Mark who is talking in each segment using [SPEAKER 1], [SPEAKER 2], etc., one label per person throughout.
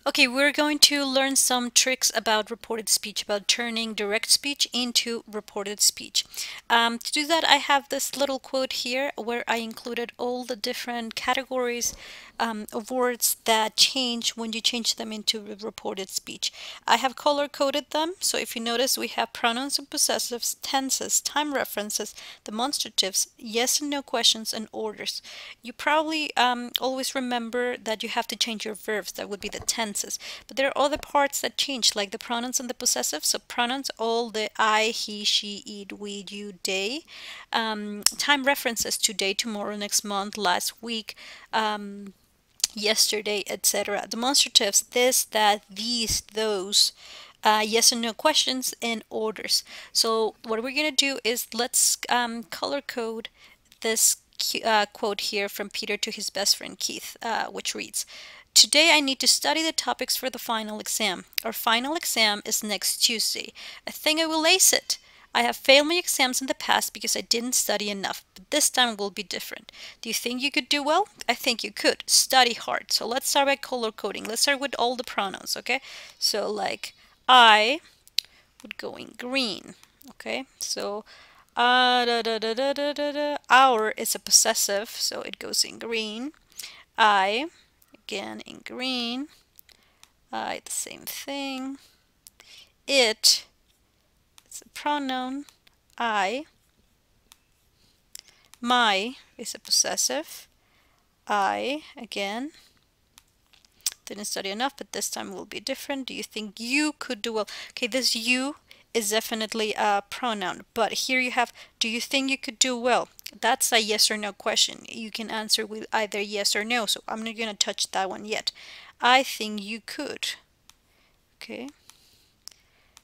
[SPEAKER 1] Okay, we're going to learn some tricks about reported speech, about turning direct speech into reported speech. To do that, I have this little quote here where I included all the different categories of words that change when you change them into reported speech. I have color coded them, so if you notice, we have pronouns and possessives, tenses, time references, demonstratives, yes and no questions, and orders. You probably always remember that you have to change your verbs. That would be the tenses. But there are other parts that change, like the pronouns and the possessive. So pronouns, all the I, he, she, it, we, you, they. Time references, today, tomorrow, next month, last week, yesterday, etc. Demonstratives, this, that, these, those. Yes and no questions, and orders. So what we're going to do is let's color code this quote here from Peter to his best friend Keith, which reads, "Today I need to study the topics for the final exam. Our final exam is next Tuesday. I think I will ace it. I have failed my exams in the past because I didn't study enough, but this time will be different. Do you think you could do well? I think you could. Study hard." So let's start by color coding. Let's start with all the pronouns, okay? So like I would go in green, okay? So our is a possessive, so it goes in green. I, again in green. I, the same thing. It, it's a pronoun. I. My is a possessive. I, again. Didn't study enough, but this time will be different. Do you think you could do well? Okay, this you is definitely a pronoun, but here you have, do you think you could do well? That's a yes or no question. You can answer with either yes or no, so I'm not going to touch that one yet. I think you could. Okay.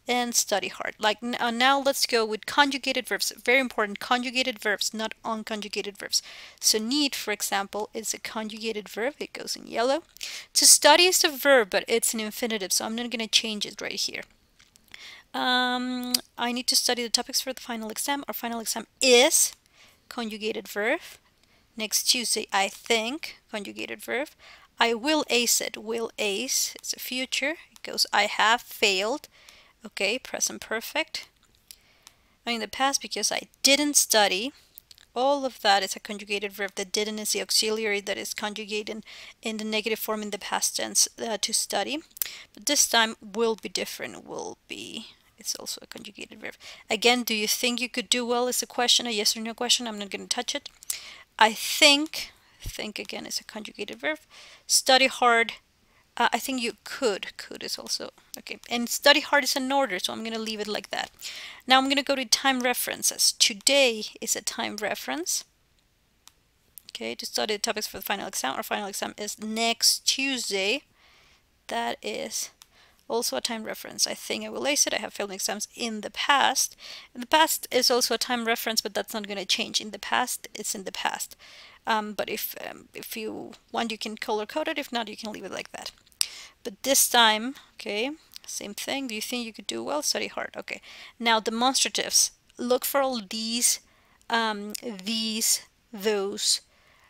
[SPEAKER 1] And study hard. Like now let's go with conjugated verbs. Very important, conjugated verbs, not unconjugated verbs. So need, for example, is a conjugated verb. It goes in yellow. To study is a verb, but it's an infinitive, so I'm not going to change it right here. I need to study the topics for the final exam. Our final exam is conjugated verb. Next Tuesday, I think, conjugated verb. I will ace it. Will ace, it's a future. It goes, I have failed. Okay, present perfect. In the past, because I didn't study. All of that is a conjugated verb. The didn't is the auxiliary that is conjugated in the negative form in the past tense to study. But this time will be different. Will be. It's also a conjugated verb. Again, do you think you could do well is a question, a yes or no question. I'm not going to touch it. I think again is a conjugated verb. Study hard. I think you could. Could is also okay. And study hard is an order, so I'm going to leave it like that. Now I'm going to go to time references. Today is a time reference. Okay, to study the topics for the final exam. Our final exam is next Tuesday. That is also a time reference. I think I will ace it. I have failed exams in the past. In the past is also a time reference, but that's not going to change. In the past, it's in the past. But if you want, you can color code it. If not, you can leave it like that. But this time, okay, same thing. Do you think you could do well? Study hard. Okay. Now demonstratives. Look for all these, those,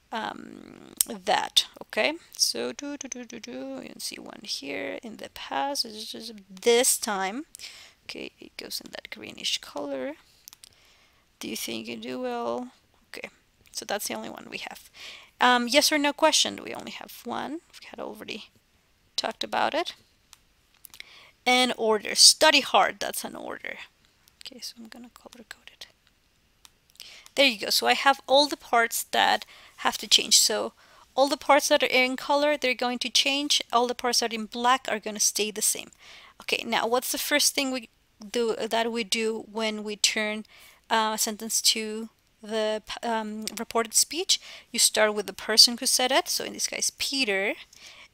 [SPEAKER 1] that. Okay. So you can see one here in the past. This time. Okay, it goes in that greenish color. Do you think you do well? Okay. So that's the only one we have. Yes or no question. We only have one. We had already talked about it. And order. Study hard. That's an order. Okay, so I'm going to color code it. There you go. So I have all the parts that have to change. So all the parts that are in color, they're going to change. All the parts that are in black are going to stay the same. Okay, now what's the first thing we do when we turn a sentence to the reported speech? You start with the person who said it. So in this case, Peter.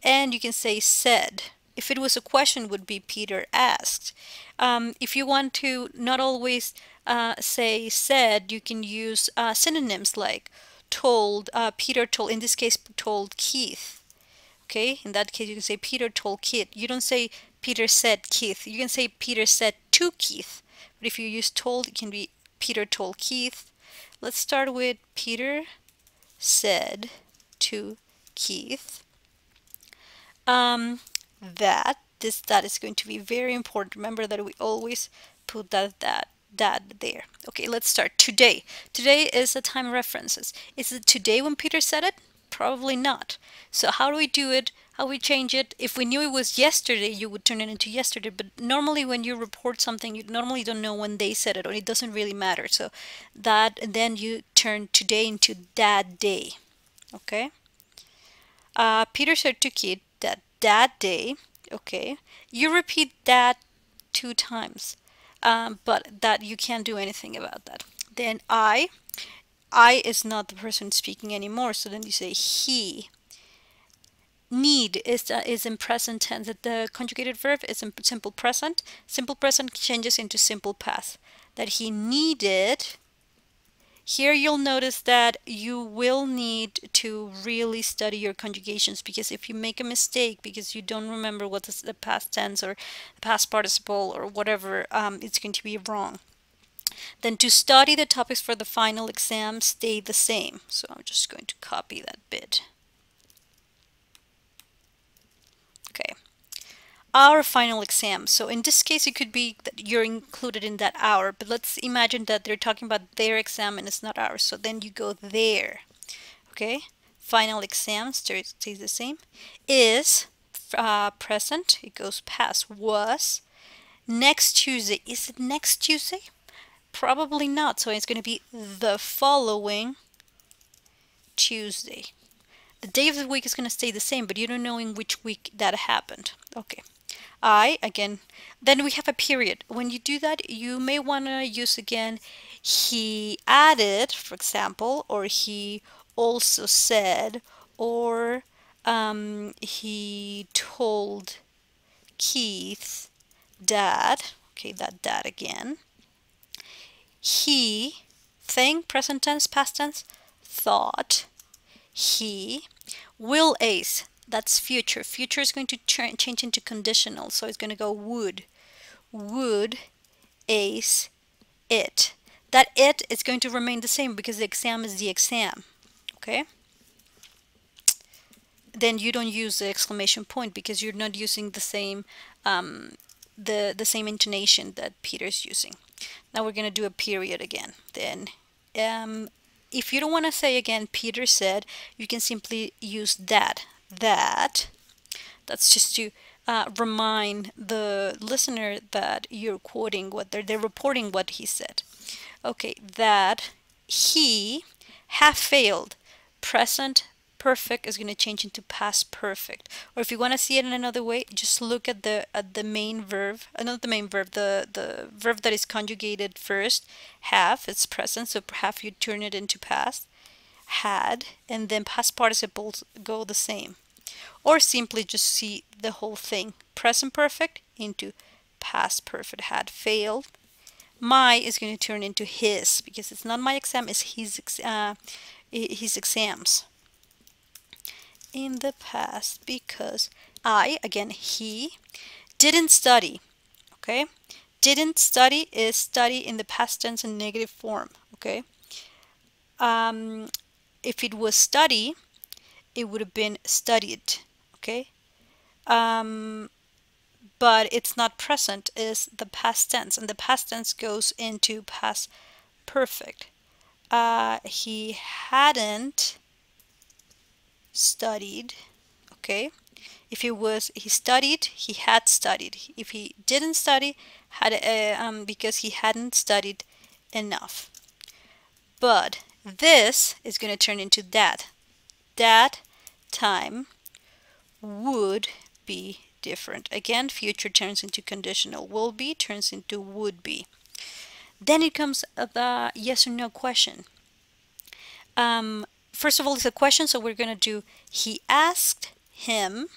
[SPEAKER 1] And you can say said. If it was a question, it would be Peter asked. If you want to not always say said, you can use synonyms like told, Peter told, in this case, told Keith. Okay, in that case, you can say Peter told Keith. You don't say Peter said Keith. You can say Peter said to Keith. But if you use told, it can be Peter told Keith. Let's start with Peter said to Keith. that. That is going to be very important. Remember that we always put that there. Okay, let's start. Today. Today is a time references. Is it today when Peter said it? Probably not. So how do we do it? How we change it? If we knew it was yesterday, you would turn it into yesterday. But normally when you report something, you normally don't know when they said it, or it doesn't really matter. So that, and then you turn today into that day. Okay? Peter said to Kid that day. Okay? You repeat that 2 times. But that you can't do anything about that. Then I is not the person speaking anymore. So then you say he. Need is in present tense. The conjugated verb is in simple present. Simple present changes into simple past. That he needed. Here you'll notice that you will need to really study your conjugations, because if you make a mistake because you don't remember what is the past tense or the past participle or whatever, it's going to be wrong. Then to study the topics for the final exam stay the same. So I'm just going to copy that bit. Okay. Our final exam. So in this case, it could be that you're included in that hour, but let's imagine that they're talking about their exam and it's not ours. So then you go there. Okay. Final exam stays the same. Is present. It goes past. Was next Tuesday. Is it next Tuesday? Probably not. So it's going to be the following Tuesday. The day of the week is going to stay the same, but you don't know in which week that happened. Okay. Again, then we have a period. When you do that, you may want to use again he added, for example, or he also said, or he told Keith that. Okay, that again. He, thing, present tense, past tense, thought. He will ace. That's future. Future is going to change into conditional. So it's going to go would. Would ace it. That it is going to remain the same because the exam is the exam. Okay? Then you don't use the exclamation point because you're not using the same the same intonation that Peter's using. Now we're going to do a period again. Then if you don't want to say again Peter said, you can simply use that. That's just to remind the listener that you're quoting what they're reporting what he said. Okay, that he have failed. Present perfect is going to change into past perfect. Or if you want to see it in another way, just look at the main verb, not the main verb, the verb that is conjugated first. Have, it's present, so have you turn it into past. Had, and then past participles go the same. Or simply just see the whole thing. Present perfect into past perfect. Had failed. My is going to turn into his, because it's not my exam, it's his exams. In the past, because again, he didn't study. Okay? Didn't study is study in the past tense and negative form. Okay? If it was study, it would have been studied. Okay? But it's not present, is the past tense, and the past tense goes into past perfect. He hadn't studied. Okay, if he studied, he had studied. If he didn't study, because he hadn't studied enough. But this is going to turn into that time would be different. Again, future turns into conditional. Will be turns into would be. Then it comes the yes or no question. First of all, it's a question, so we're going to do he asked him,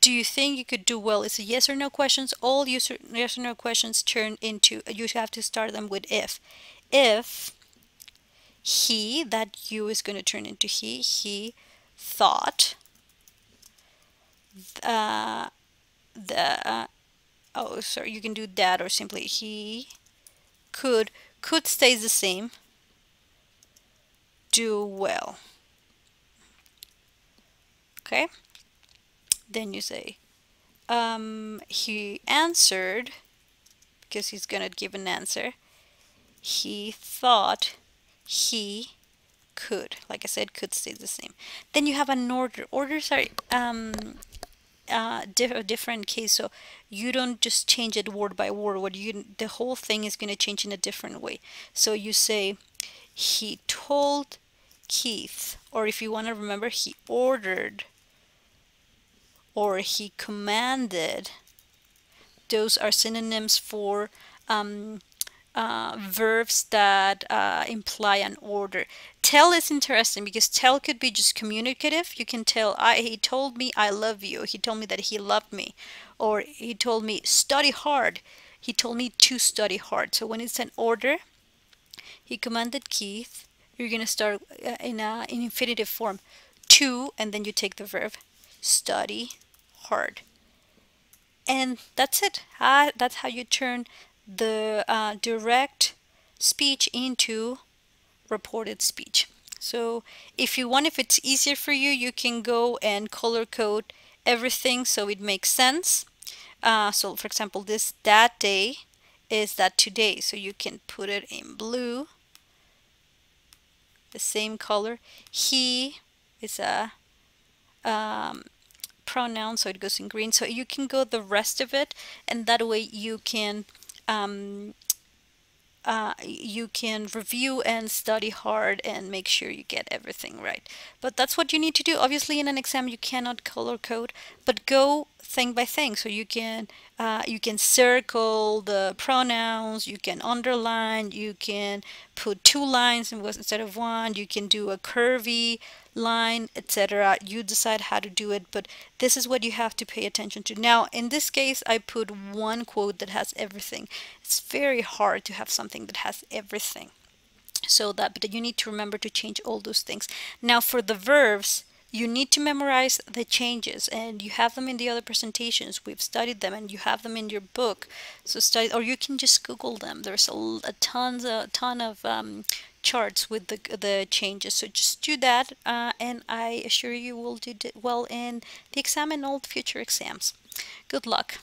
[SPEAKER 1] do you think you could do well? It's a yes or no questions. All yes or no questions turn into, you have to start them with if. If he, that you is going to turn into he thought oh sorry, you can do that, or simply he could stays the same, do well. Okay, then you say he answered, because he's gonna give an answer. He thought he could. Like I said, could stays the same. Then you have an order. Orders are a different case, so you don't just change it word by word. What you the whole thing is going to change in a different way. So you say he told Keith, or if you want to remember, he ordered or he commanded. Those are synonyms for verbs that imply an order. Tell is interesting because tell could be just communicative. You can tell, he told me I love you. He told me that he loved me. Or he told me study hard. He told me to study hard. So when it's an order, he commanded Keith, you're going to start in infinitive form. To, and then you take the verb study hard. And that's it. That's how you turn the direct speech into reported speech. So if you want, if it's easier for you, you can go and color code everything so it makes sense. So for example, that day is that today. So you can put it in blue, the same color. He is a pronoun, so it goes in green. So you can go the rest of it, and that way you can review and study hard and make sure you get everything right. But that's what you need to do. Obviously, in an exam, you cannot color code, but go thing by thing. So you can circle the pronouns, you can underline, you can put 2 lines instead of 1, you can do a curvy line, etc. You decide how to do it, but this is what you have to pay attention to. Now, in this case, I put one quote that has everything. It's very hard to have something that has everything. So but you need to remember to change all those things. Now, for the verbs, you need to memorize the changes, and you have them in the other presentations. We've studied them, and you have them in your book. So study, or you can just Google them. There's a ton of charts with the changes. So just do that, and I assure you will do well in the exam and all future exams. Good luck.